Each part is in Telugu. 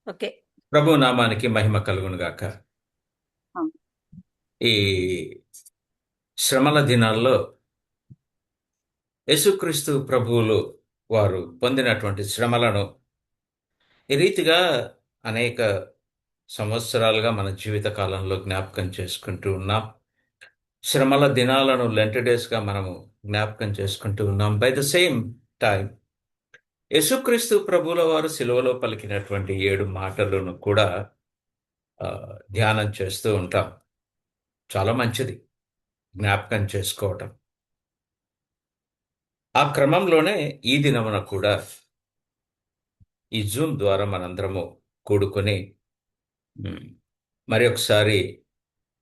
ఓకే. ప్రభు నామానికి మహిమ కలుగును గాక. ఆ, ఈ శ్రమల దినాల్లో యేసుక్రీస్తు ప్రభువులు వారు పొందినటువంటి శ్రమలను ఈ రీతిగా అనేక సంవత్సరాలుగా మన జీవిత కాలంలో జ్ఞాపకం చేసుకుంటూ ఉన్నాం. శ్రమల దినాలను లెంట్ డేస్గా మనము జ్ఞాపకం చేసుకుంటూ ఉన్నాం. బై ద సేమ్ టైం యేసుక్రీస్తు ప్రభువుల వారు సిలువలో పలికినటువంటి 7 మాటలను కూడా ఆ, ధ్యానం చేస్తూ ఉంటాం. చాలా మంచిది జ్ఞాపకం చేసుకోవటం. ఆ క్రమంలోనే ఈ దినమున కూడా ఈ జూమ్ ద్వారా మనందరము కూడుకొని ఉమ్, మరి ఒకసారి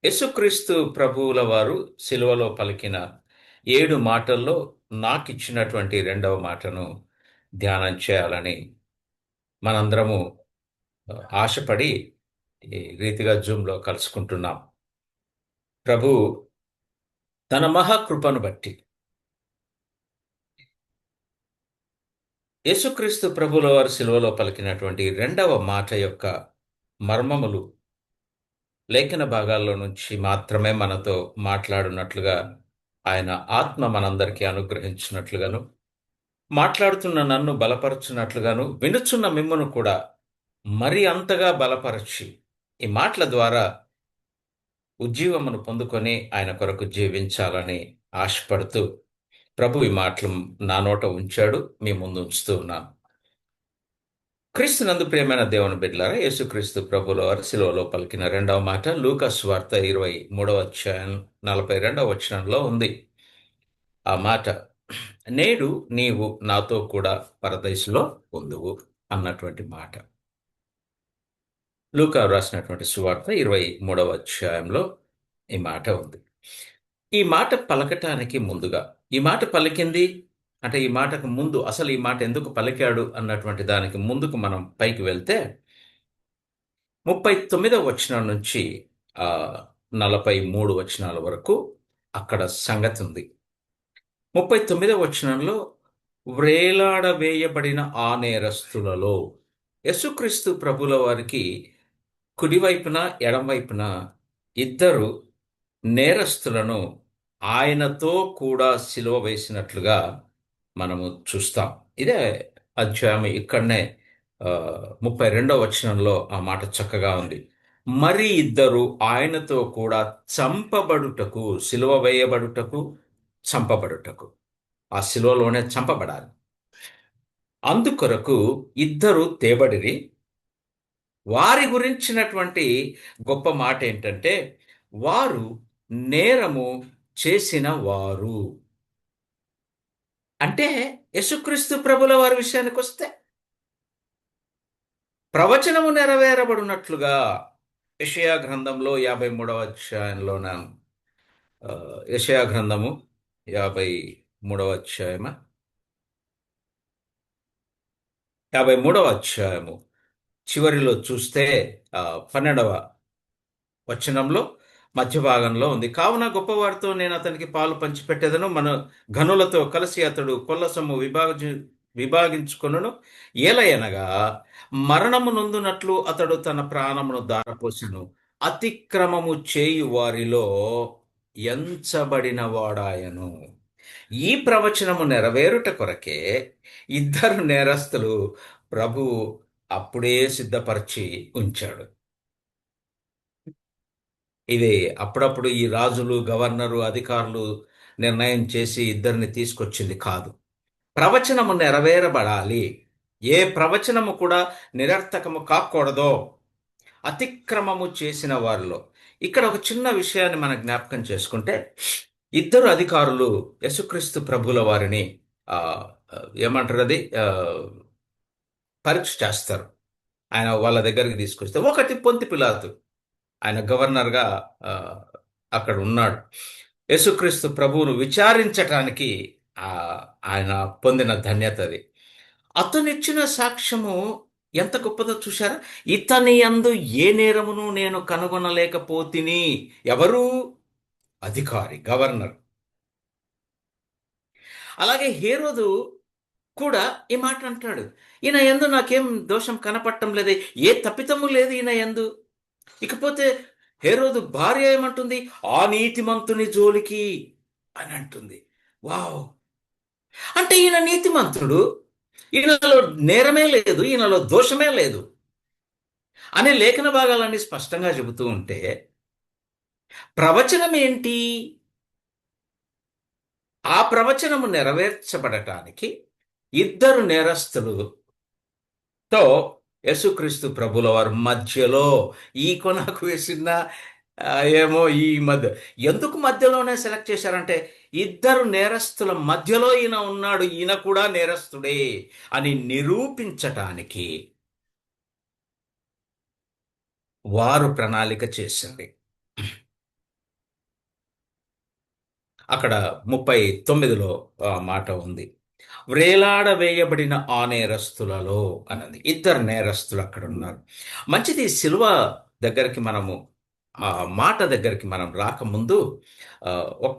యేసుక్రీస్తు ప్రభువుల వారు సిలువలో పలికిన 7 మాటల్లో నాకిచ్చినటువంటి రెండవ మాటను ధ్యానం చేయాలని మనందరము ఆశపడి ఈ రీతిగా జూమ్లో కలుసుకుంటున్నాం. ప్రభు తన మహాకృపను బట్టి యేసుక్రీస్తు ప్రభువుల వారు సిలువలో పలికినటువంటి రెండవ మాట యొక్క మర్మములు లేఖన భాగాల్లో నుంచి మాత్రమే మనతో మాట్లాడున్నట్లుగా ఆయన ఆత్మ మనందరికీ అనుగ్రహించినట్లుగాను, మాట్లాడుతున్న నన్ను బలపరుచున్నట్లుగాను, వినుచున్న మిమ్మును కూడా మరి అంతగా బలపరచి ఈ మాటల ద్వారా ఉజ్జీవమును పొందుకొని ఆయన కొరకు జీవించాలని ఆశపడుతూ ప్రభు ఈ మాటలు నా నోట ఉంచాడు, మీ ముందు ఉంచుతూ ఉన్నాను. క్రీస్తునందు ప్రియమైన దేవుని బిడ్డలారా, యేసుక్రీస్తు ప్రభుల వారు శిలువలో పలికిన రెండవ మాట లూకా సువార్త 23వ అధ్యాయం 42వ వచనంలో ఉంది. ఆ మాట, నేడు నీవు నాతో కూడా పరదైసులో ఉందువు అన్నటువంటి మాట. లూకా రాసినటువంటి సువార్త 23వ అధ్యాయంలో ఈ మాట ఉంది. ఈ మాట పలకటానికి ముందుగా, ఈ మాట పలికింది అంటే ఈ మాటకు ముందు అసలు ఈ మాట ఎందుకు పలికాడు అన్నటువంటి దానికి ముందుకు మనం పైకి వెళ్తే 39వ వచనం నుంచి ఆ 43 వచనాల వరకు అక్కడ సంగతి ఉంది. 39వ వచనంలో వ్రేలాడవేయబడిన ఆ నేరస్తులలో యేసుక్రీస్తు ప్రభుల వారికి కుడివైపున ఎడమవైపున ఇద్దరు నేరస్తులను ఆయనతో కూడా సిలువ వేసినట్లుగా మనము చూస్తాం. ఇదే అధ్యాయం ఇక్కడనే 32వ వచనంలో ఆ మాట చక్కగా ఉంది. మరి ఇద్దరు ఆయనతో కూడా చంపబడుటకు, సిలువ వేయబడుటకు, చంపబడుటకు, ఆ సిలువలోనే చంపబడాలి. అందుకొరకు ఇద్దరు తేబడిరి. వారి గురించినటువంటి గొప్ప మాట ఏంటంటే, వారు నేరము చేసిన వారు. అంటే యేసుక్రీస్తు ప్రభుల వారి విషయానికి వస్తే ప్రవచనము నెరవేరబడినట్లుగా యెషయా గ్రంథంలో 53వ అధ్యాయంలోన యెషయా గ్రంథము 53వ అధ్యాయమా 53వ అధ్యాయము చివరిలో చూస్తే 12వ వచనంలో మధ్య భాగంలో ఉంది. కావున గొప్పవారితో నేను అతనికి పాలు పంచిపెట్టేదను, మన ఘనులతో కలిసి అతడు కొల్ల సొమ్ము విభాగించుకొనును. ఏలయనగా మరణము నొందునట్లు అతడు తన ప్రాణమును దారపోసెను. అతిక్రమము చేయు వారిలో ఎంచబడిన వాడాయను. ఈ ప్రవచనము నెరవేరుట కొరకే ఇద్దరు నేరస్తులు ప్రభువు అప్పుడే సిద్ధపరిచి ఉంచాడు. ఇది అప్పుడప్పుడు ఈ రాజులు, గవర్నరు, అధికారులు నిర్ణయం చేసి ఇద్దరిని తీసుకొచ్చింది కాదు. ప్రవచనము నెరవేరబడాలి. ఏ ప్రవచనము కూడా నిరర్థకము కాకూడదో. అతిక్రమము చేసిన వారిలో ఇక్కడ ఒక చిన్న విషయాన్ని మనం జ్ఞాపకం చేసుకుంటే, ఇద్దరు అధికారులు యేసుక్రీస్తు ప్రభుల వారిని ఆ ఏమంటారు అది పరీక్ష చేస్తారు. ఆయన వాళ్ళ దగ్గరికి తీసుకొస్తే, ఒకటి పొంతి పిలాతు, ఆయన గవర్నర్గా ఆ, అక్కడ ఉన్నాడు. యేసుక్రీస్తు ప్రభువును విచారించటానికి ఆ, ఆయన పొందిన ధన్యత అది. అతనిచ్చిన సాక్ష్యము ఎంత గొప్పదో చూశారా? ఇతని యందు ఏ నేరమును నేను కనుగొనలేకపోతిని. ఎవరు? అధికారి, గవర్నర్. అలాగే హేరోదు కూడా ఈ మాట అంటాడు. ఈయన యందు నాకేం దోషం కనపడటం లేదే, ఏ తప్పిదము లేదు ఈయన యందు. ఇకపోతే హేరోదు భార్య ఏమంటుంది? ఆ నీతిమంతుని జోలికి అని అంటుంది. వావ్! అంటే ఈయన నీతిమంతుడు, ఈయనలో నేరమే లేదు, ఈయనలో దోషమే లేదు అనే లేఖన భాగాలన్నీ స్పష్టంగా చెబుతూ ఉంటే, ప్రవచనం ఏంటి? ఆ ప్రవచనము నెరవేర్చబడటానికి ఇద్దరు నేరస్తులతో యేసుక్రీస్తు ప్రభుల వారు మధ్యలో ఈ కొనకు వేసిన ఏమో ఈ మధ్య ఎందుకు మధ్యలోనే సెలెక్ట్ చేశారంటే, ఇద్దరు నేరస్తుల మధ్యలో ఈయన ఉన్నాడు, ఈయన కూడా నేరస్తుడే అని నిరూపించటానికి వారు ప్రణాళిక చేసింది. అక్కడ 39లో మాట ఉంది. వ్రేలాడవేయబడిన ఆ నేరస్తులలో అన్నది. ఇద్దరు నేరస్తులు అక్కడ ఉన్నారు. మంచిది. సిలువ దగ్గరికి మనము, ఆ మాట దగ్గరికి మనం రాకముందు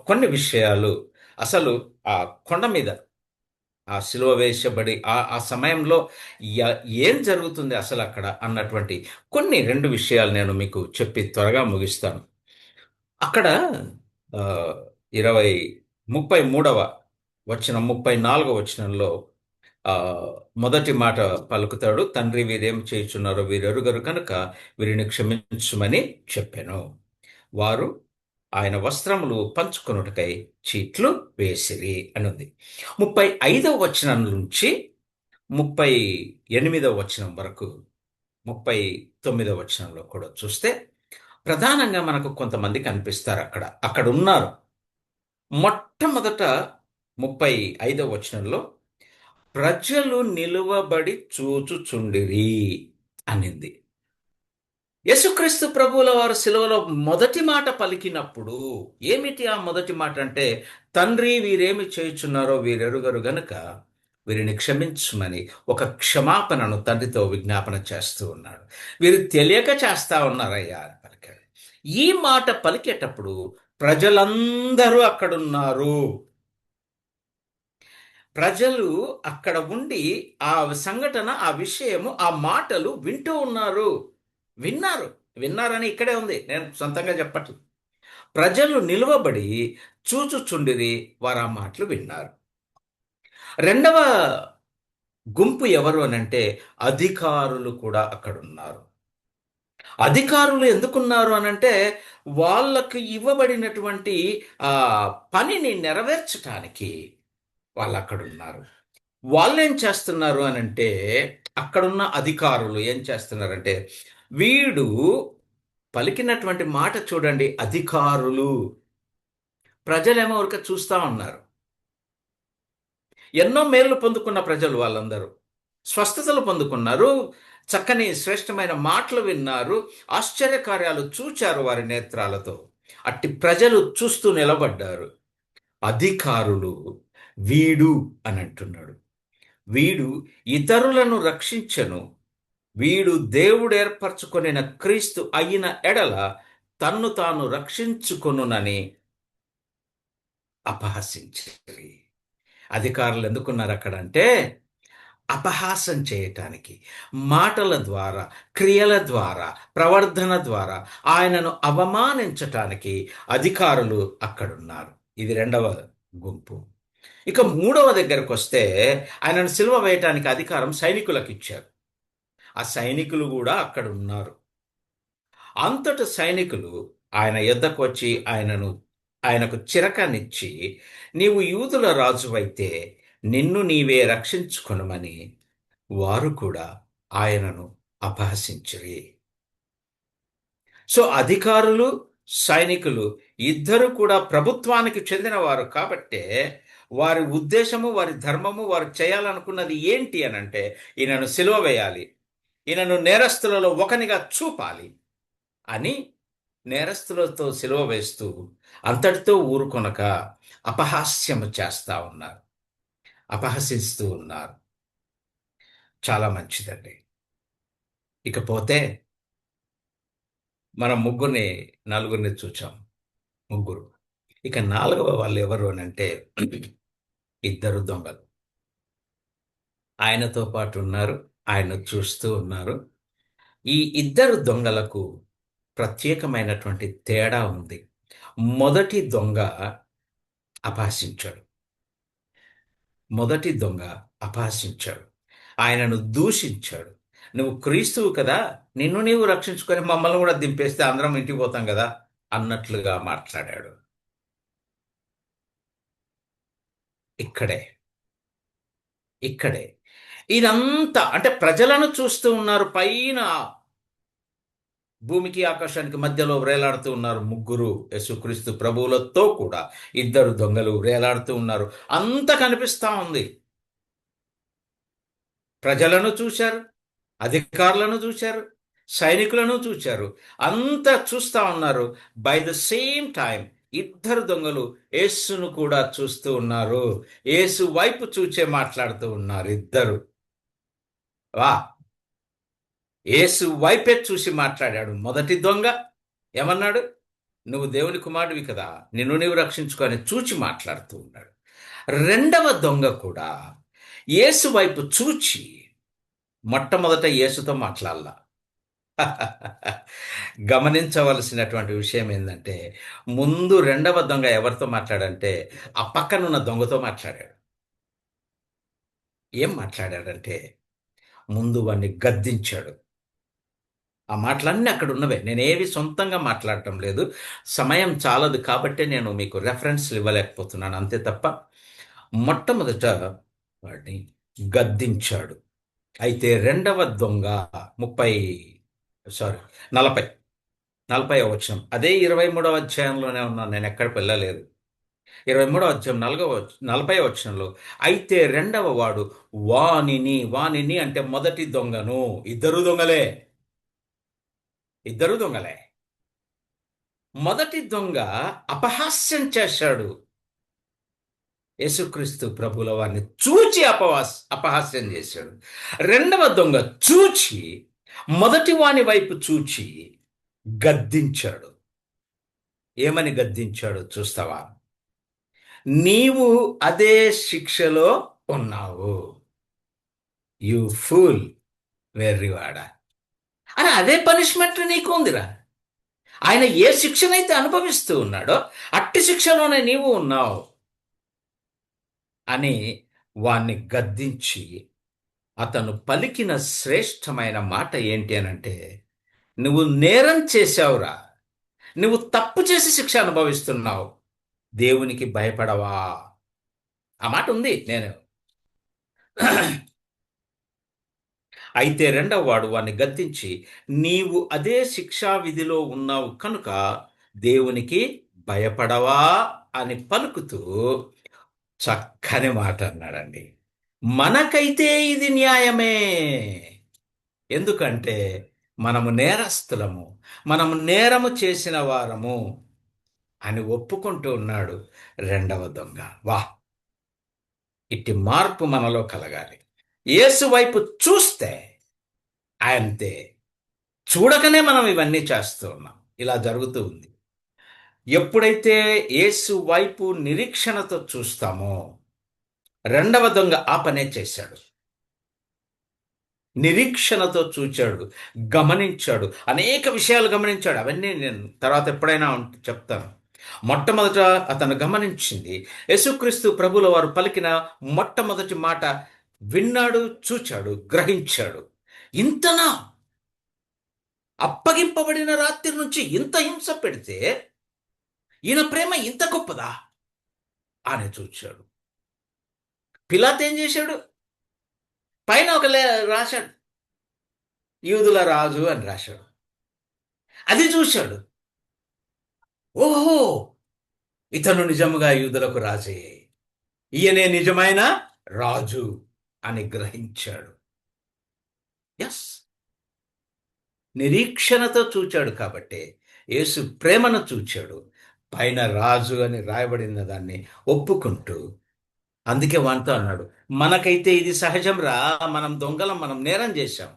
కొన్ని విషయాలు, అసలు ఆ కొండ మీద ఆ సిలువ వేసబడి ఆ ఆ సమయంలో ఏం జరుగుతుంది అసలు అక్కడ అన్నటువంటి కొన్ని రెండు విషయాలు నేను మీకు చెప్పి త్వరగా ముగిస్తాను. అక్కడ ఆ, 20 33వ వచనం, 34వ వచనంలో ఆ మొదటి మాట పలుకుతాడు. తండ్రి, వీరేం చేయుచున్నారో వీరెరుగరు కనుక వీరిని క్షమించుమని చెప్పాను. వారు ఆయన వస్త్రములు పంచుకొనుటకై చీట్లు వేసిరి అని ఉంది. 35వ వచనం నుంచి 38వ వచనం వరకు, 39వ వచనంలో కూడా చూస్తే ప్రధానంగా మనకు కొంతమంది కనిపిస్తారు అక్కడ. అక్కడ ఉన్నారు. మొట్టమొదట 35వ వచనంలో ప్రజలు నిలువబడి చూచుచుండిరి అనింది. యేసుక్రీస్తు ప్రభువుల వారు శిలువలో మొదటి మాట పలికినప్పుడు ఏమిటి ఆ మొదటి మాట అంటే, తండ్రి, వీరేమి చేయుచున్నారో వీరెరుగరు గనుక వీరిని క్షమించుమని ఒక క్షమాపణను తండ్రితో విజ్ఞాపన చేస్తూ ఉన్నాడు. వీరు తెలియక చేస్తా ఉన్నారయ్యా అని పలికాడు. ఈ మాట పలికేటప్పుడు ప్రజలందరూ అక్కడున్నారు. ప్రజలు అక్కడ ఉండి ఆ సంఘటన, ఆ విషయము, ఆ మాటలు వింటూ ఉన్నారు. విన్నారు. విన్నారని ఇక్కడే ఉంది, నేను సొంతంగా చెప్పట్లేదు. ప్రజలు నిలువబడి చూచుచుండిరి, వారు ఆ మాటలు విన్నారు. రెండవ గుంపు ఎవరు అనంటే, అధికారులు కూడా అక్కడున్నారు. అధికారులు ఎందుకున్నారు అనంటే, వాళ్ళకు ఇవ్వబడినటువంటి ఆ పనిని నెరవేర్చటానికి వాళ్ళు అక్కడున్నారు. వాళ్ళేం చేస్తున్నారు అనంటే, అక్కడున్న అధికారులు ఏం చేస్తున్నారంటే, వీడు పలికినటువంటి మాట చూడండి. అధికారులు, ప్రజలేమో ఊరికే చూస్తా ఉన్నారు. ఎన్నో మేళ్లు పొందుకున్న ప్రజలు వాళ్ళందరూ స్వస్థతలు పొందుకున్నారు, చక్కని శ్రేష్టమైన మాటలు విన్నారు, ఆశ్చర్యకార్యాలు చూచారు వారి నేత్రాలతో. అట్టి ప్రజలు చూస్తూ నిలబడ్డారు. అధికారులు వీడు అని అంటున్నాడు. వీడు ఇతరులను రక్షించను, వీడు దేవుడు ఏర్పరచుకొనిన క్రీస్తు అయిన ఎడల తన్ను తాను రక్షించుకొనునని అపహసించిరి. అధికారులు ఎందుకున్నారు అక్కడ అంటే, అపహాసం చేయటానికి, మాటల ద్వారా, క్రియల ద్వారా, ప్రవర్ధన ద్వారా ఆయనను అవమానించటానికి అధికారులు అక్కడున్నారు. ఇది రెండవ గుంపు. ఇక మూడవ దగ్గరకు వస్తే, ఆయనను సిలువ వేయటానికి అధికారం సైనికులకు ఇచ్చారు. ఆ సైనికులు కూడా అక్కడ ఉన్నారు. అంతట సైనికులు ఆయన యొద్దకు వచ్చి ఆయనకు చిరకనిచ్చి, నీవు యూదుల రాజువైతే నిన్ను నీవే రక్షించుకొనుమని వారు కూడా ఆయనను అపహసించిరి. సో అధికారులు, సైనికులు ఇద్దరు కూడా ప్రభుత్వానికి చెందినవారు కాబట్టే, వారి ఉద్దేశము, వారి ధర్మము, వారు చేయాలనుకున్నది ఏంటి అనంటే, ఈయనను సిలువ వేయాలి, ఈయనను నేరస్తులలో ఒకనిగా చూపాలి అని నేరస్తులతో సిలువ వేస్తూ అంతటితో ఊరుకొనక అపహాస్యము చేస్తా ఉన్నారు, అపహసిస్తూ ఉన్నారు. చాలా మంచిదండి. ఇకపోతే మనం నలుగురిని చూచాం. ముగ్గురు. ఇక నాలుగవ వాళ్ళు ఎవరు అని అంటే, ఇద్దరు దొంగలు. ఆయనతో పాటు ఉన్నారు. ఆయన చూస్తూ ఉన్నారు. ఈ ఇద్దరు దొంగలకు ప్రత్యేకమైనటువంటి తేడా ఉంది. మొదటి దొంగ అపహసించాడు. మొదటి దొంగ అపహసించాడు. ఆయనను దూషించాడు. నువ్వు క్రీస్తువు కదా, నిన్ను నీవు రక్షించుకొని మమ్మల్ని కూడా దింపేస్తే అందరం ఇంటికి పోతాం కదా అన్నట్లుగా మాట్లాడాడు. ఇక్కడే ఇక్కడే ఇదంతా అంటే ప్రజలను చూస్తూ ఉన్నారు. పైన భూమికి ఆకాశానికి మధ్యలో వేలాడుతూ ఉన్నారు ముగ్గురు యేసుక్రీస్తు ప్రభువులతో కూడా ఇద్దరు దొంగలు వేలాడుతూ ఉన్నారు. అంత కనిపిస్తా ఉంది. ప్రజలను చూశారు, అధికారులను చూశారు, సైనికులను చూశారు. అంతా చూస్తా ఉన్నారు. బై ద సేమ్ టైం ఇద్దరు దొంగలు యేసును కూడా చూస్తూ ఉన్నారు. యేసు వైపు చూచే మాట్లాడుతూ ఉన్నారు ఇద్దరు. వా యేసు వైపే చూసి మాట్లాడాడు. మొదటి దొంగ ఏమన్నాడు? నువ్వు దేవుని కుమారుడివి కదా, నిన్ను నీవు రక్షించుకొని చూచి మాట్లాడుతూ ఉన్నాడు. రెండవ దొంగ కూడా యేసు వైపు చూచి మొట్టమొదట యేసుతో మాట్లాడాల. గమనించవలసినటువంటి విషయం ఏంటంటే, ముందు రెండవ దొంగ ఎవరితో మాట్లాడంటే ఆ పక్కనున్న దొంగతో మాట్లాడాడు. ఏం మాట్లాడాడంటే ముందు వాడిని గద్దించాడు. ఆ మాటలన్నీ అక్కడ ఉన్నవే, నేనేవి సొంతంగా మాట్లాడటం లేదు, సమయం చాలదు కాబట్టే నేను మీకు రెఫరెన్స్లు ఇవ్వలేకపోతున్నాను అంతే తప్ప. మొట్టమొదట వాడిని గద్దించాడు. అయితే రెండవ దొంగ 30 సారీ 40 40వ వచనం, అదే 23వ అధ్యాయంలోనే ఉన్నాను, నేను ఎక్కడికి వెళ్ళలేదు. 23వ అధ్యాయం 40వ వచనంలో, అయితే రెండవ వాడు వానిని అంటే మొదటి దొంగను, ఇద్దరు దొంగలే. మొదటి దొంగ అపహాస్యం చేశాడు. యేసుక్రీస్తు ప్రభుల వారిని చూచి అపహాస్యం చేశాడు. రెండవ దొంగ చూచి మొదటి వాని వైపు చూచి గద్దించాడు. ఏమని గద్దించాడు చూస్తావా? నీవు అదే శిక్షలో ఉన్నావు, యు ఫూల్, వెర్రివాడా. అని అదే పనిష్మెంట్ నీకు ఉందిరా. ఆయన ఏ శిక్షనైతే అనుభవిస్తూ ఉన్నాడో అట్టి శిక్షలోనే నీవు ఉన్నావు అని వాణ్ణి గద్దించి, అతను పలికిన శ్రేష్టమైన మాట ఏంటి అనంటే, నువ్వు నేరం చేశావురా, నువ్వు తప్పు చేసి శిక్ష అనుభవిస్తున్నావు, దేవునికి భయపడవా. ఆ మాట ఉంది. నేను అయితే రెండవ వాడు వాడిని గద్దించి, నీవు అదే శిక్షా విధిలో ఉన్నావు కనుక దేవునికి భయపడవా అని పలుకుతూ చక్కని మాట అన్నాడండి. మనకైతే ఇది న్యాయమే, ఎందుకంటే మనము నేరస్తులము, మనము నేరము చేసిన వారము అని ఒప్పుకుంటూ ఉన్నాడు రెండవ దొంగ. వా, ఇట్టి మార్పు మనలో కలగాలి. యేసు వైపు చూస్తే అంతే, చూడకనే మనం ఇవన్నీ చేస్తూ ఉన్నాం. ఇలా జరుగుతూ ఉంది. ఎప్పుడైతే యేసు వైపు నిరీక్షణతో చూస్తామో, రెండవ దొంగ ఆ పనే చేశాడు. నిరీక్షణతో చూచాడు, గమనించాడు, అనేక విషయాలు గమనించాడు. అవన్నీ నేను తర్వాత ఎప్పుడైనా చెప్తాను. మొట్టమొదట అతను గమనించింది యేసుక్రీస్తు ప్రభుల వారు పలికిన మొట్టమొదటి మాట విన్నాడు, చూచాడు, గ్రహించాడు. ఇంతనా, అప్పగింపబడిన రాత్రి నుంచి ఇంత హింస పెడితే ఈయన ప్రేమ ఇంత గొప్పదా అని చూచాడు. పిలాతు ఏం చేశాడు? పైన ఒక రాశాడు, యూదుల రాజు అని రాశాడు. అది చూశాడు. ఓహో, ఇతను నిజముగా యూదులకు రాజే, ఈయనే నిజమైన రాజు అని గ్రహించాడు. ఎస్, నిరీక్షణతో చూచాడు కాబట్టి యేసు ప్రేమను చూచాడు. పైన రాజు అని రాయబడిన దాన్ని ఒప్పుకుంటూ, అందుకే వానితో అన్నాడు, మనకైతే ఇది సహజం రా, మనం దొంగలం, మనం నేరం చేశాం,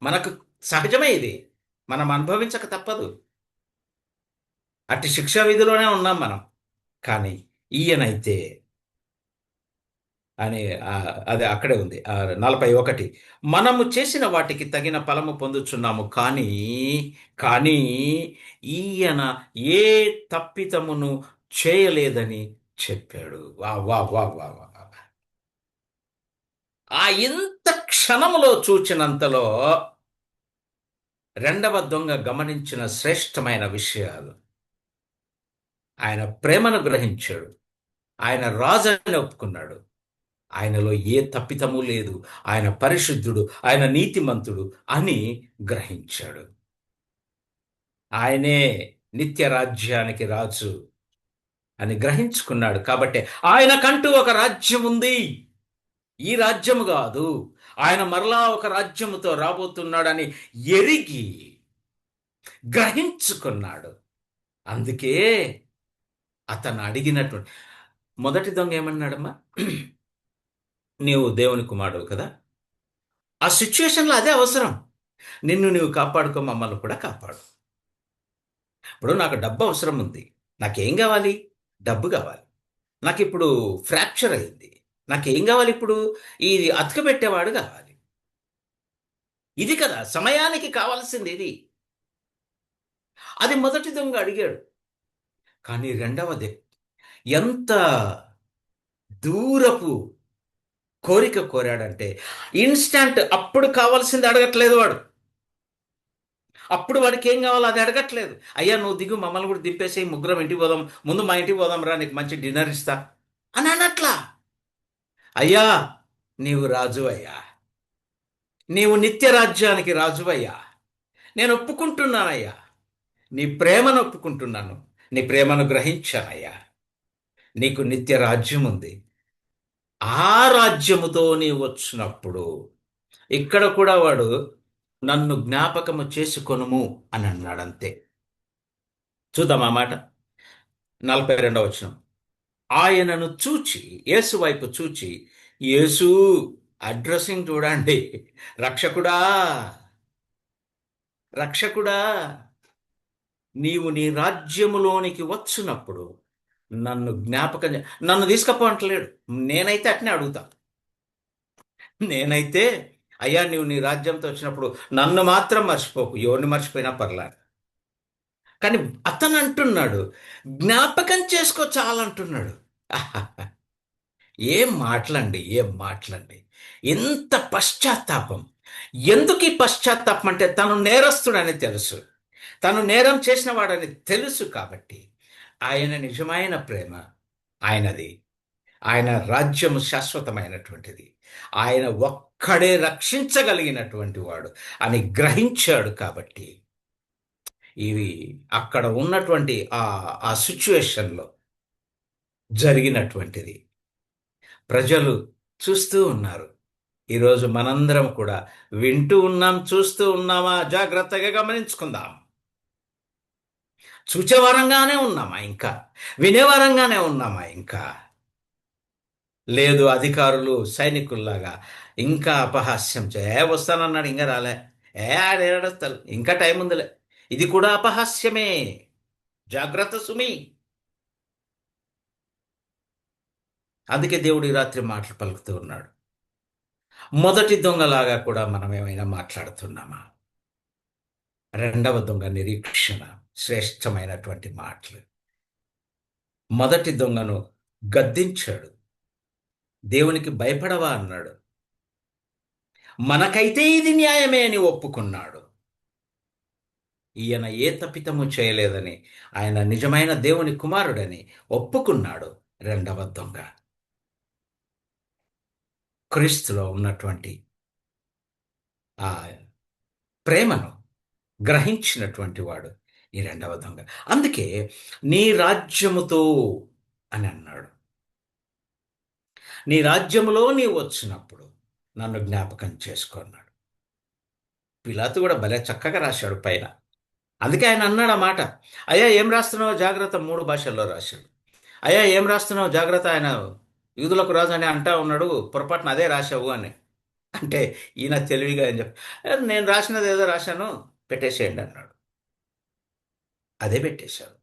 మనకు సహజమే ఇది, మనం అనుభవించక తప్పదు, అట్టి శిక్షా విధిలోనే ఉన్నాం మనం. కానీ ఈయనైతే అని అది అక్కడే ఉంది. 41. మనము చేసిన వాటికి తగిన ఫలము పొందుచున్నాము, కానీ ఈయన ఏ తప్పిదమును చేయలేదని చెప్పాడు. వా వా వా వా వా. ఆ ఇంత క్షణములో చూచినంతలో రెండవ దొంగ గమనించిన శ్రేష్టమైన విషయాలు. ఆయన ప్రేమను గ్రహించాడు. ఆయన రాజని ఒప్పుకున్నాడు. ఆయనలో ఏ తప్పిదము లేదు. ఆయన పరిశుద్ధుడు, ఆయన నీతిమంతుడు అని గ్రహించాడు. ఆయనే నిత్య రాజ్యానికి రాజు అని గ్రహించుకున్నాడు. కాబట్టి ఆయనకంటూ ఒక రాజ్యం ఉంది. ఈ రాజ్యము కాదు, ఆయన మరలా ఒక రాజ్యముతో రాబోతున్నాడని ఎరిగి గ్రహించుకున్నాడు. అందుకే అతను అడిగినటువంటి మొదటి దొంగ ఏమన్నాడమ్మా? నీవు దేవుని కుమారుడు కదా, ఆ సిచ్యువేషన్లో అదే అవసరం. నిన్ను నీవు కాపాడుకో, మమ్మల్ని కూడా కాపాడు. ఇప్పుడు నాకు డబ్బు అవసరం ఉంది. నాకేం కావాలి? డబ్బు కావాలి. నాకు ఇప్పుడు ఫ్రాక్చర్ అయింది. నాకేం కావాలి ఇప్పుడు? ఇది అతకబెట్టేవాడు కావాలి. ఇది కదా సమయానికి కావాల్సింది, ఇది. అది మొదటి దొంగ అడిగాడు. కానీ రెండవది ఎంత దూరపు కోరిక కోరాడంటే, ఇన్స్టాంట్, అప్పుడు కావాల్సింది అడగట్లేదు వాడు. అప్పుడు వాడికి ఏం కావాలో అది అడగట్లేదు. అయ్యా నువ్వు దిగు, మమ్మల్ని కూడా దింపేసి ముగ్గురం ఇంటికి పోదాం, ముందు మా ఇంటికి పోదాం రా, నీకు మంచి డిన్నర్ ఇస్తా అని అనట్లా. అయ్యా నీవు రాజు అయ్యా, నీవు నిత్య రాజ్యానికి రాజు అయ్యా, నేను ఒప్పుకుంటున్నానయ్యా, నీ ప్రేమను ఒప్పుకుంటున్నాను, నీ ప్రేమను గ్రహించానయ్యా, నీకు నిత్య రాజ్యం ఉంది. ఆ రాజ్యముతో నీవు వచ్చినప్పుడు ఇక్కడ కూడా వాడు నన్ను జ్ఞాపకము చేసుకొనుము అని అన్నాడు, అంతే. చూద్దాం ఆ మాట. 42వ వచనం. ఆయనను చూచి, యేసు వైపు చూచి, యేసు అడ్రస్సింగ్ చూడండి, రక్షకుడా, రక్షకుడా, నీవు నీ రాజ్యములోనికి వచ్చినప్పుడు నన్ను జ్ఞాపకం నన్ను తీసుకపో అంటలేడు. నేనైతే అట్నే అడుగుతా. నేనైతే, అయ్యా నీవు నీ రాజ్యంతో వచ్చినప్పుడు నన్ను మాత్రం మర్చిపోకు, ఎవరిని మర్చిపోయినా పర్లేదు. కానీ అతను అంటున్నాడు, జ్ఞాపకం చేసుకో చాలంటున్నాడు. ఆహాహా. ఏం మాటలండి, ఏం మాటలండి. ఎంత పశ్చాత్తాపం. ఎందుకు ఈ పశ్చాత్తాపం అంటే తను నేరస్తుడని తెలుసు, తను నేరం చేసిన వాడని తెలుసు. కాబట్టి ఆయన నిజమైన ప్రేమ ఆయనది. ఆయన రాజ్యము శాశ్వతమైనటువంటిది. ఆయన ఒక్కడే రక్షించగలిగినటువంటి వాడు అని గ్రహించాడు. కాబట్టి ఇవి అక్కడ ఉన్నటువంటి ఆ సిచ్యువేషన్లో జరిగినటువంటిది ప్రజలు చూస్తూ ఉన్నారు. ఈరోజు మనందరం కూడా వింటూ ఉన్నాం, చూస్తూ ఉన్నామా? జాగ్రత్తగా గమనించుకుందాం. చూచేవారంగానే ఉన్నామా? ఇంకా వినేవారంగానే ఉన్నామా? ఇంకా లేదు, అధికారులు సైనికుల్లాగా ఇంకా అపహాస్యం వస్తానన్నాడు, ఇంకా రాలే, ఆడేడొస్తారు, ఇంకా టైం ఉందిలే, ఇది కూడా అపహాస్యమే. జాగ్రత్త సుమి. అందుకే దేవుడు ఈ రాత్రి మాటలు పలుకుతూ ఉన్నాడు. మొదటి దొంగలాగా కూడా మనం ఏమైనా మాట్లాడుతున్నామా? రెండవ దొంగ నిరీక్షణ, శ్రేష్టమైనటువంటి మాటలు. మొదటి దొంగను గద్దించాడు. దేవునికి భయపడవా అన్నాడు. మనకైతే ఇది న్యాయమే అని ఒప్పుకున్నాడు. ఈయన ఏ తప్పిదము చేయలేదని, ఆయన నిజమైన దేవుని కుమారుడని ఒప్పుకున్నాడు. రెండవ దొంగ క్రీస్తులో ఉన్నటువంటి ఆ ప్రేమను గ్రహించినటువంటి వాడు ఈ రెండవ దొంగ. అందుకే నీ రాజ్యముతో అని అన్నాడు. నీ రాజ్యములో నీవు వచ్చినప్పుడు నన్ను జ్ఞాపకం చేసుకున్నాడు. పిలాతు కూడా భలే చక్కగా రాశాడు పైన. అందుకే ఆయన అన్నాడు ఆ మాట. అయ్యా ఏం రాస్తున్నావో జాగ్రత్త, 3 భాషల్లో రాశాడు. అయ్యా ఏం రాస్తున్నావు జాగ్రత్త, ఆయన యూదులకు రాజు అని అంటా ఉన్నాడు, పొరపాటున అదే రాశావు అని. అంటే ఈయన తెలివిగా ఏం నేను రాసినది ఏదో రాశాను, పెట్టేసేయండి అన్నాడు. అదే పెట్టేశాడు.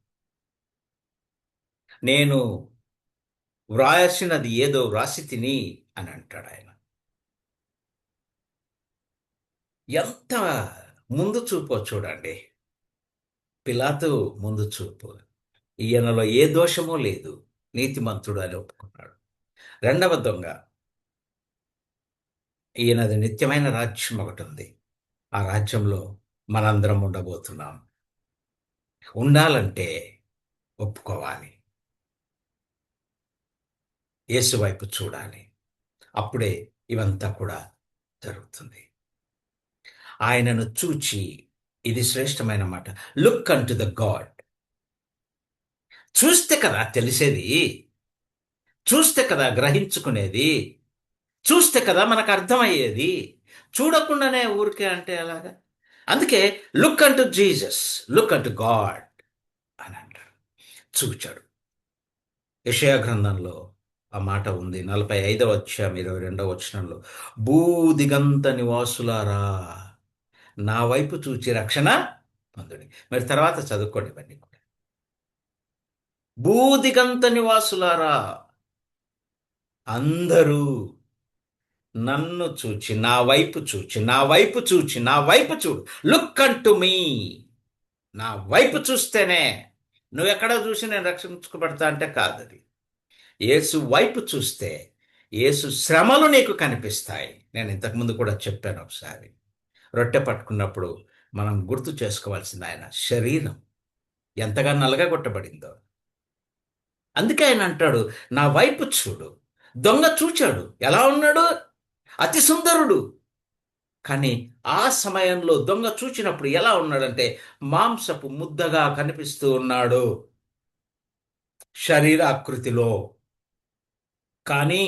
నేను వ్రాయాల్సినది ఏదో వ్రాసి తిని అని అంటాడు ఆయన. ఎంత ముందు చూపో చూడండి. పిలాతు ముందు చూపు. ఈయనలో ఏ దోషమూ లేదు, నీతిమంతుడు అని ఒప్పుకున్నాడు. రెండవ దొంగ, ఈయనది నిత్యమైన రాజ్యం ఒకటి ఉంది. ఆ రాజ్యంలో మనందరం ఉండబోతున్నాం. ఉండాలంటే ఒప్పుకోవాలి, యేసు వైపు చూడాలి. అప్పుడే ఇవంతా కూడా జరుగుతుంది. ఆయనను చూచి, ఇది శ్రేష్టమైన మాట, look an to the God. చూస్తే కదా తెలిసేది, చూస్తే కదా గ్రహించుకునేది, చూస్తే కదా మనకు అర్థమయ్యేది. చూడకుండానే ఊరికే అంటే ఎలాగా? అందుకే look an to Jesus, look an to God అని అంటాడు. చూచాడు. యెషయా గ్రంథంలో ఆ మాట ఉంది, 45వ అధ్యాయం 22వ వచనంలో, భూదిగంత నివాసులారా నా వైపు చూచి రక్షణ పొందుడి. మరి తర్వాత చదువుకోండి ఇవన్నీ కూడా. భూదిగంత నివాసులారా అందరూ నన్ను చూచి, నా వైపు చూచి, నా వైపు చూచి, నా వైపు చూడు. Look an to me. నా వైపు చూస్తేనే, నువ్వెక్కడ చూసి నేను రక్షించుకోబడతా అంటే కాదు అది. యేసు వైపు చూస్తే యేసు శ్రమలు నీకు కనిపిస్తాయి. నేను ఇంతకుముందు కూడా చెప్పాను ఒకసారి. రొట్టె పట్టుకున్నప్పుడు మనం గుర్తు చేసుకోవాల్సింది ఆయన శరీరం ఎంతగా నలగగొట్టబడిందో. అందుకే ఆయన అంటాడు, నా వైపు చూడు. దొంగ చూచాడు, ఎలా ఉన్నాడు? అతి సుందరుడు. కానీ ఆ సమయంలో దొంగ చూచినప్పుడు ఎలా ఉన్నాడంటే, మాంసపు ముద్దగా కనిపిస్తూ ఉన్నాడు శరీరాకృతిలో. కానీ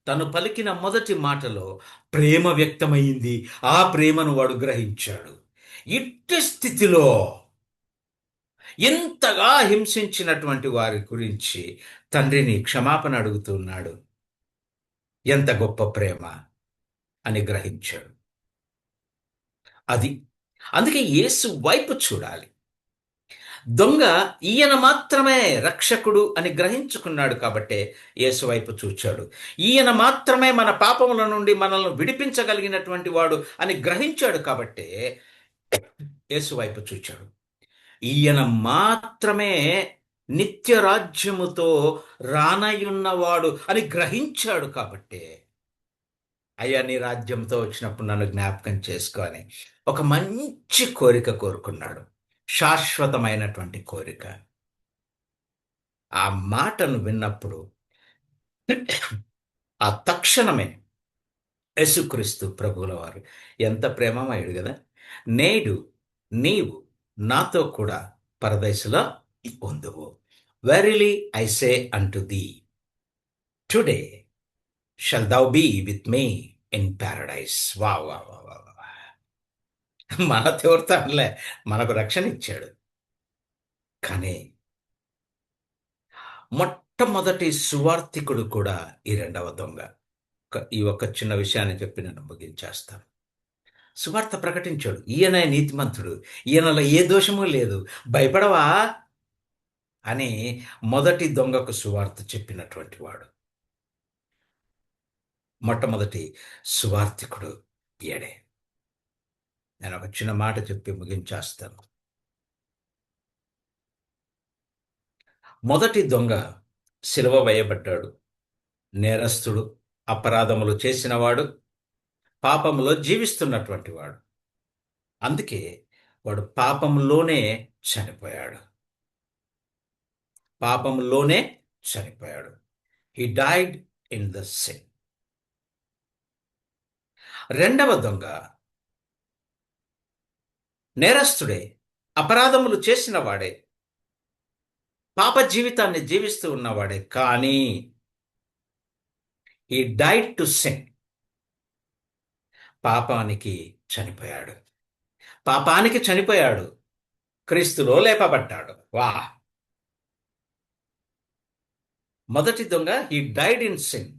తను పలికిన మొదటి మాటలో ప్రేమ వ్యక్తమైంది. ఆ ప్రేమను వాడు గ్రహించాడు. ఇట్టి స్థితిలో ఇంతగా హింసించినటువంటి వారి గురించి తండ్రిని క్షమాపణ అడుగుతున్నాడు. ఎంత గొప్ప ప్రేమ అని గ్రహించాడు. అది అందుకే యేసు వైపు చూడాలి. దొంగ ఈయన మాత్రమే రక్షకుడు అని గ్రహించుకున్నాడు కాబట్టే యేసు వైపు చూచాడు. ఈయన మాత్రమే మన పాపముల నుండి మనల్ని విడిపించగలిగినటువంటి వాడు అని గ్రహించాడు కాబట్టే యేసు వైపు చూచాడు. ఈయన మాత్రమే నిత్య రాజ్యముతో రానయున్నవాడు అని గ్రహించాడు కాబట్టే, అయ్యా నీ రాజ్యంతో వచ్చినప్పుడు నన్ను జ్ఞాపకం చేసుకో అని ఒక మంచి కోరిక కోరుకున్నాడు. శాశ్వతమైనటువంటి కోరిక. ఆ మాటను విన్నప్పుడు ఆ తక్షణమే యేసుక్రీస్తు ప్రభువుల వారు ఎంత ప్రేమమయుడు కదా! నేడు నీవు నాతో కూడా పరదేశులో ఉందువు. Verily I say unto thee, today shall thou be with me in paradise. వా వా వా వా వా. మన తీవ్రత అనలే, మనకు రక్షణ ఇచ్చాడు. కానీ మొట్టమొదటి సువార్తికుడు కూడా ఈ రెండవ దొంగ. ఈ ఒక్క చిన్న విషయాన్ని చెప్పి నేను ముగించేస్తాను. సువార్త ప్రకటించాడు, ఈయన నీతిమంతుడు, ఈయనలో ఏ దోషము లేదు, భయపడవా అని మొదటి దొంగకు సువార్త చెప్పినటువంటి వాడు. మొట్టమొదటి సువార్తికుడు ఈయడే. నేను ఒక చిన్న మాట చెప్పి ముగించేస్తాను. మొదటి దొంగ సిలువ వేయబడ్డాడు. నేరస్తుడు, అపరాధములు చేసినవాడు, పాపములో జీవిస్తున్నటువంటి వాడు. అందుకే వాడు పాపంలోనే చనిపోయాడు. పాపంలోనే చనిపోయాడు. He died in the sin. రెండవ దొంగ నేరస్తుడే, అపరాధములు చేసిన వాడే, పాప జీవితాన్ని జీవిస్తూ ఉన్నవాడే. కానీ హీ డైడ్ టు సిన్. పాపానికి చనిపోయాడు. పాపానికి చనిపోయాడు, క్రీస్తులో లేపబడ్డాడు. వా! మొదటి దొంగ హీ డైడ్ ఇన్ సిన్,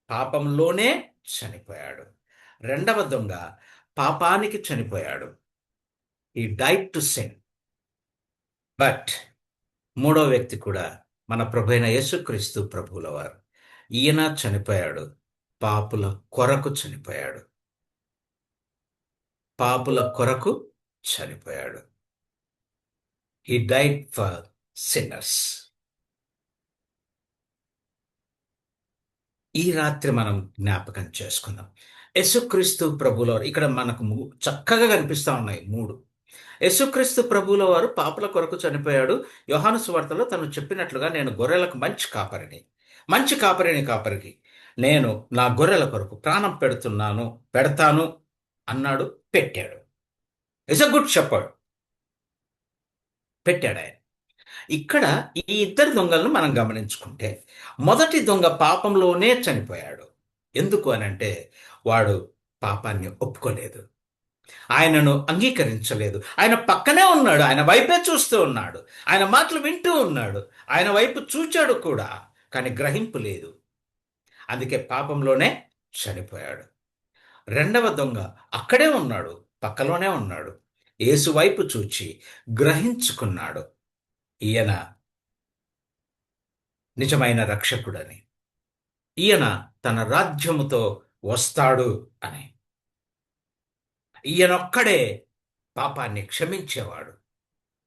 పాపంలోనే చనిపోయాడు. రెండవ దొంగ పాపానికి చనిపోయాడు, he died to sin. But మూడో వ్యక్తి కూడా మన ప్రభు అయిన యేసుక్రీస్తు ప్రభువుల వారు. ఈయన చనిపోయాడు, పాపుల కొరకు చనిపోయాడు. పాపుల కొరకు చనిపోయాడు. He died for sinners. ఈ రాత్రి మనం జ్ఞాపకం చేసుకుందాం. యేసుక్రీస్తు ప్రభుల వారు ఇక్కడ మనకు చక్కగా కనిపిస్తా ఉన్నాయి మూడు. యేసుక్రీస్తు ప్రభువుల వారు పాపుల కొరకు చనిపోయాడు. యోహాను సువార్తలో తను చెప్పినట్లుగా, నేను గొర్రెలకు మంచి కాపరిని, మంచి కాపరిని, కాపరికి నేను నా గొర్రెల కొరకు ప్రాణం పెడతాను అన్నాడు. పెట్టాడు. Is a good shepherd. పెట్టాడు ఆయన. ఇక్కడ ఈ ఇద్దరు దొంగలను మనం గమనించుకుంటే, మొదటి దొంగ పాపంలోనే చనిపోయాడు. ఎందుకు అనంటే వాడు పాపాన్ని ఒప్పుకోలేదు, ఆయనను అంగీకరించలేదు. ఆయన పక్కనే ఉన్నాడు, ఆయన వైపే చూస్తూ ఉన్నాడు, ఆయన మాటలు వింటూ ఉన్నాడు, ఆయన వైపు చూచాడు కూడా, కానీ గ్రహింపు లేదు. అందుకే పాపంలోనే చనిపోయాడు. రెండవ దొంగ అక్కడే ఉన్నాడు, పక్కలోనే ఉన్నాడు, యేసు వైపు చూచి గ్రహించుకున్నాడు, ఈయన నిజమైన రక్షకుడని, ఈయన తన రాజ్యముతో వస్తాడు అని, ఈయనొక్కడే పాపాన్ని క్షమించేవాడు,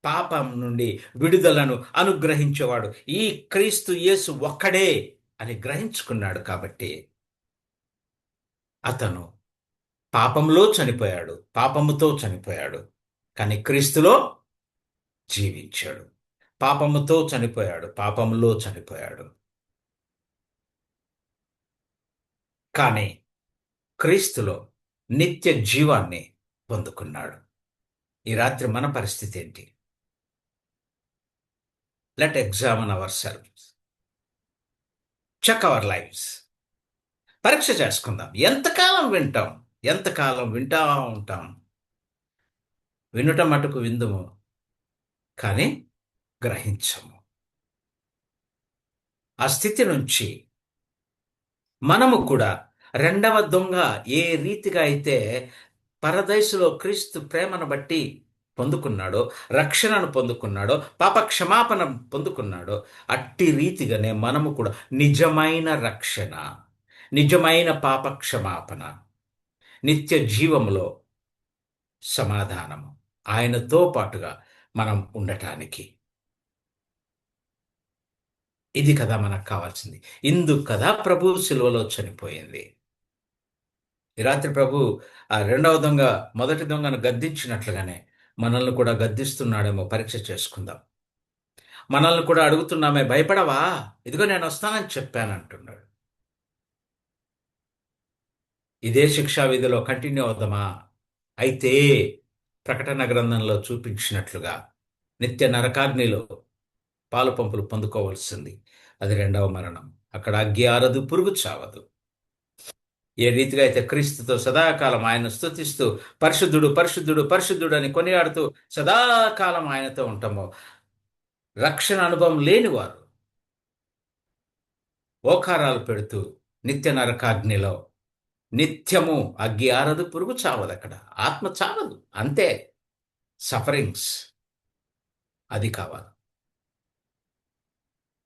పాపం నుండి విడుదలను అనుగ్రహించేవాడు, ఈ క్రీస్తు యేసు ఒక్కడే అని గ్రహించుకున్నాడు. కాబట్టి అతను పాపంలో చనిపోయాడు, పాపముతో చనిపోయాడు, కానీ క్రీస్తులో జీవించాడు. పాపముతో చనిపోయాడు, పాపములో చనిపోయాడు, కానీ క్రీస్తులో నిత్య జీవాన్ని పొందుకున్నాడు. ఈ రాత్రి మన పరిస్థితి ఏంటి? Let examine ourselves, check our lives. పరీక్ష చేసుకుందాం. ఎంతకాలం వింటాం? ఎంతకాలం వింటా ఉంటాం? వినుట మటుకు విందుము, కానీ గ్రహించము. ఆ స్థితి నుంచి మనము కూడా రెండవ దొంగ ఏ రీతిగా అయితే పరదైసులో క్రీస్తు ప్రేమను బట్టి పొందుకున్నాడో, రక్షణను పొందుకున్నాడో, పాప క్షమాపణ పొందుకున్నాడో, అట్టి రీతిగానే మనము కూడా నిజమైన రక్షణ, నిజమైన పాప క్షమాపణ, నిత్య జీవములో సమాధానము, ఆయనతో పాటుగా మనం ఉండటానికి, ఇది కదా మనకు కావాల్సింది. ఇందుకు కదా ప్రభు సిలువలో చనిపోయింది. ఈ రాత్రి ప్రభు ఆ రెండవ దొంగ మొదటి దొంగను గద్దించినట్లుగానే మనల్ని కూడా గద్దిస్తున్నాడేమో పరీక్ష చేసుకుందాం. మనల్ని కూడా అడుగుతున్నామే, భయపడవా, ఇదిగో నేను వస్తానని చెప్పానంటున్నాడు. ఇదే శిక్షా విధిలో కంటిన్యూ అవుదామా? అయితే ప్రకటన గ్రంథంలో చూపించినట్లుగా నిత్య నరకాగ్నిలో పాలు పంపులు పొందుకోవాల్సింది. అది రెండవ మరణం. అక్కడ అగ్గి ఆరదు, పురుగు చావదు. ఏ రీతిగా అయితే క్రీస్తుతో సదాకాలం ఆయన స్తుతిస్తూ పరిశుద్ధుడు పరిశుద్ధుడు పరిశుద్ధుడు అని కొనియాడుతూ సదాకాలం ఆయనతో ఉంటామో, రక్షణ అనుభవం లేనివారు ఓకారాలు పెడుతూ నిత్య నరకాగ్నిలో నిత్యము అగ్గి ఆరదు, పురుగు చావదు. అక్కడ ఆత్మ చావదు, అంతే. సఫరింగ్స్, అది కావాలి.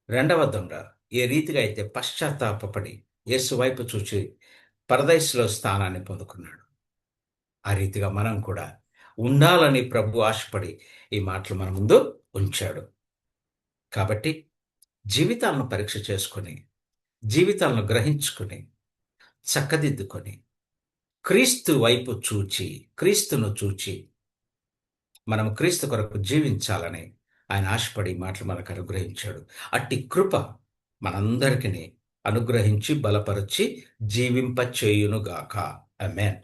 రెండవ దొంగ ఏ రీతిగా అయితే పశ్చాత్తాపపడి యేసు వైపు చూచి పరదైసులో స్థానాన్ని పొందుకున్నాడు, ఆ రీతిగా మనం కూడా ఉండాలని ప్రభు ఆశపడి ఈ మాటలు మన ముందు ఉంచాడు. కాబట్టి జీవితాలను పరీక్ష చేసుకొని, జీవితాలను గ్రహించుకొని, చక్కదిద్దుకొని, క్రీస్తు వైపు చూచి, క్రీస్తును చూచి మనం క్రీస్తు కొరకు జీవించాలని ఆయన ఆశపడి మాటలు మనకు అనుగ్రహించాడు. అట్టి కృప మనందరికీ అనుగ్రహించి బలపరచి జీవింపచేయునుగాక. ఆమేన్.